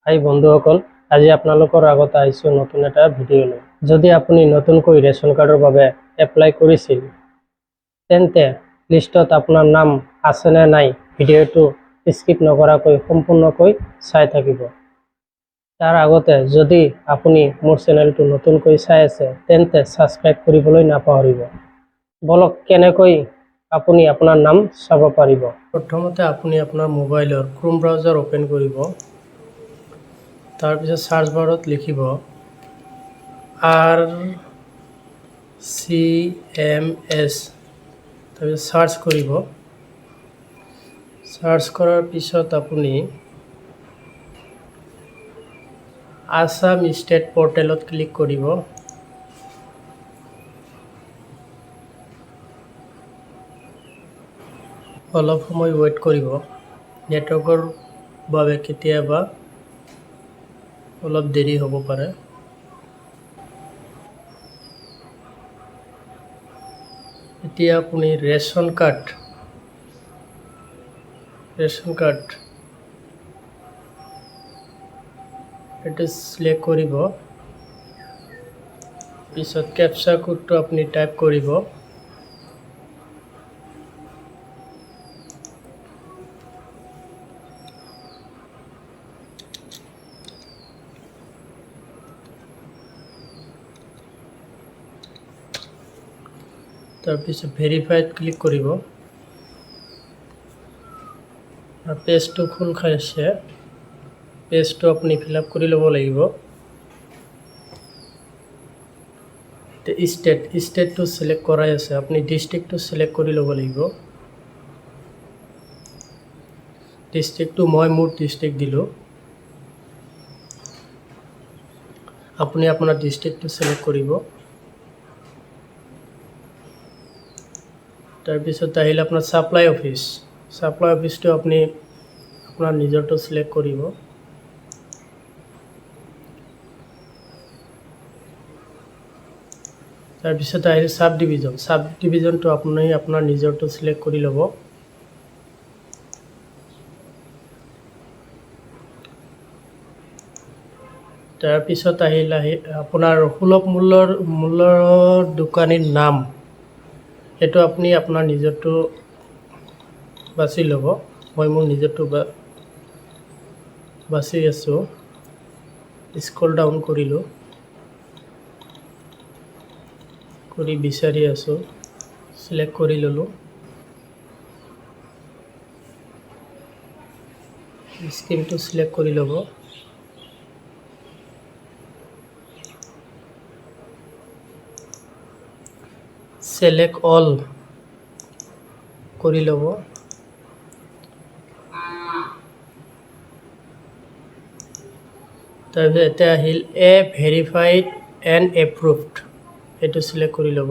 হাই বন্ধুসকল, আজি আপোনালোকৰ আগত আহিছোঁ নতুন এটা ভিডিঅ' লৈ। যদি আপুনি নতুনকৈ ৰেচন কাৰ্ডৰ বাবে এপ্লাই কৰিছিল তেন্তে লিষ্টত আপোনাৰ নাম আছে নে নাই ভিডিঅ'টো স্কিপ নকৰাকৈ সম্পূৰ্ণকৈ চাই থাকিব। তাৰ আগতে যদি আপুনি মোৰ চেনেলটো নতুনকৈ চাই আছে তেন্তে ছাবস্ক্ৰাইব কৰিবলৈ নাপাহৰিব। বলক কেনেকৈ আপুনি আপোনাৰ নাম চাব পাৰিব। প্ৰথমতে আপুনি আপোনাৰ মোবাইলৰ ক্ৰোম ব্ৰাউজাৰ ওপেন কৰিব। তাৰপিছত সাৰ্চ বাৰত লিখিব RCMS, তাৰপিছত সাৰ্চ কৰিব। সাৰ্চ কৰাৰ পিছত আপুনি আসাম ষ্টেট পৰ্টেলত ক্লিক কৰিব। অলপ সময় ৱেইট কৰিব, নেটৱৰ্কৰ বাবে কেতিয়াবা অলপ দেৰি হ'ব পাৰে। এতিয়া আপুনি ৰেচন কাৰ্ড এইটো সিলেক্ট কৰিব। পিছত কেপচা কোডটো আপুনি টাইপ কৰিব। তাৰপিছত ভেৰিফাইড ক্লিক কৰিব। পেজটো খোল খাইছে, পেজটো আপুনি ফিল আপ কৰি ল'ব লাগিব। ষ্টেটটো চিলেক্ট কৰাই আছে, আপুনি ডিষ্ট্ৰিক্টটো চিলেক্ট কৰি ল'ব লাগিব। ডিষ্ট্ৰিক্টটো মই মোৰ ডিষ্ট্ৰিক্ট দিলোঁ। আপুনি আপোনাৰ ডিষ্ট্ৰিক্টটো চিলেক্ট কৰিব। তাৰপিছত আহিলে আপোনাৰ ছাপ্লাই অফিচটো আপুনি আপোনাৰ নিজৰটো চিলেক্ট কৰিব। তাৰপিছত আহিলে সাব ডিভিজনটো আপুনি আপোনাৰ নিজৰটো চিলেক্ট কৰি ল'ব। তাৰপিছত আহিলে আপোনাৰ সুলভ মূল্যৰ দোকানীৰ নাম, সেইটো আপুনি আপোনাৰ নিজৰটো বাছি ল'ব। মই মোৰ নিজৰটো বাছি আছোঁ। স্ক্ৰল ডাউন কৰিলোঁ, কৰি বিচাৰি আছোঁ, চিলেক্ট কৰি ল'লোঁ। স্কিমটো চিলেক্ট কৰি ল'ব। চেলেক্ট অল কৰি ল'ব। তাৰপিছত এতিয়া আহিল ভেৰিফাইড এণ্ড এপ্ৰুভড, এইটো চিলেক্ট কৰি ল'ব।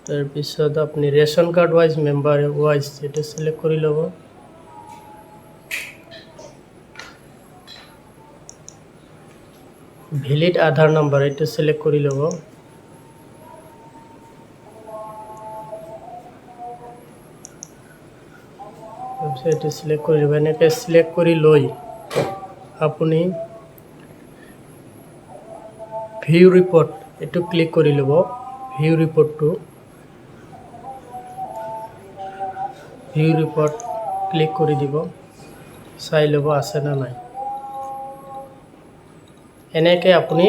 তাৰপিছত আপুনি ৰেচন কাৰ্ড মেম্বাৰ ৱাইজ এইটো চিলেক্ট কৰি ল'ব। ভেলিড আধাৰ নম্বৰ এইটো চিলেক্ট কৰি ল'ব। তাৰপিছত এইটো চিলেক্ট কৰি ল'ব। এনেকৈ চিলেক্ট কৰি লৈ আপুনি ভিউ ৰিপৰ্ট এইটো ক্লিক কৰি ল'ব। ভিউ ৰিপৰ্ট ক্লিক কৰি দিব, চাই ল'ব আছে নে নাই। এনেকৈ আপুনি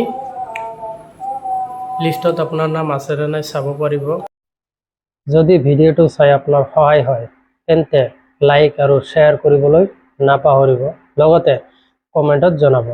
লিষ্টত আপোনাৰ নাম আছে নে নাই চাব পাৰিব। যদি ভিডিঅ'টো চাই আপোনাৰ সহায় হয় তেন্তে লাইক আৰু শ্বেয়াৰ কৰিবলৈ নাপাহৰিব, লগতে কমেণ্টত জনাব।